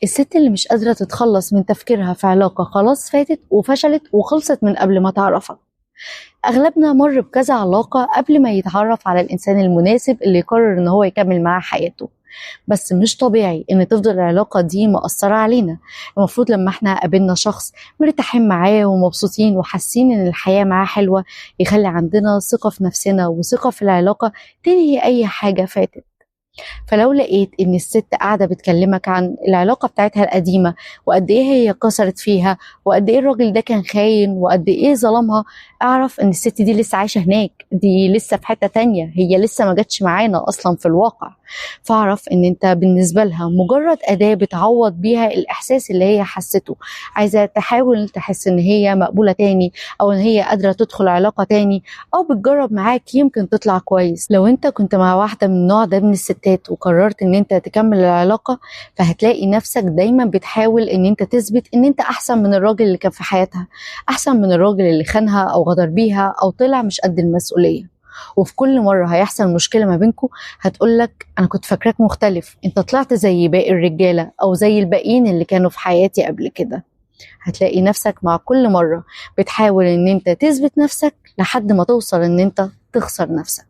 الست اللي مش قادرة تتخلص من تفكيرها في علاقة خلاص فاتت وفشلت وخلصت من قبل ما تعرفك. أغلبنا مر بكذا علاقة قبل ما يتعرف على الإنسان المناسب اللي يقرر إن هو يكمل معاه حياته، بس مش طبيعي إن تفضل العلاقة دي مؤثرة علينا. المفروض لما احنا قابلنا شخص مرتاحين معاه ومبسوطين وحاسين إن الحياة معاه حلوة يخلي عندنا ثقة في نفسنا وثقة في العلاقة تنهي أي حاجة فاتت. فلو لقيت ان الست قاعده بتكلمك عن العلاقه بتاعتها القديمه وقد ايه هي كسرت فيها وقد ايه الراجل ده كان خاين وقد ايه ظلمها، اعرف ان الست دي لسه عايشه هناك، دي لسه في حته تانية، هي لسه ما جاتش معانا اصلا في الواقع. فاعرف ان انت بالنسبه لها مجرد اداه بتعوض بيها الاحساس اللي هي حسته، عايزه تحاول تحس ان هي مقبوله تاني او ان هي قادره تدخل علاقه تاني او بتجرب معاك يمكن تطلع كويس. لو انت كنت مع واحده من النوع ده من الستات وقررت ان انت تكمل العلاقه، فهتلاقي نفسك دايما بتحاول ان انت تثبت ان انت احسن من الراجل اللي كان في حياتها، احسن من الراجل اللي خانها او غدر بيها او طلع مش قد المسؤوليه. وفي كل مرة هيحصل مشكلة ما بينكم هتقولك أنا كنت فاكراك مختلف، أنت طلعت زي باقي الرجالة أو زي الباقيين اللي كانوا في حياتي قبل كده. هتلاقي نفسك مع كل مرة بتحاول أن أنت تثبت نفسك لحد ما توصل أن أنت تخسر نفسك.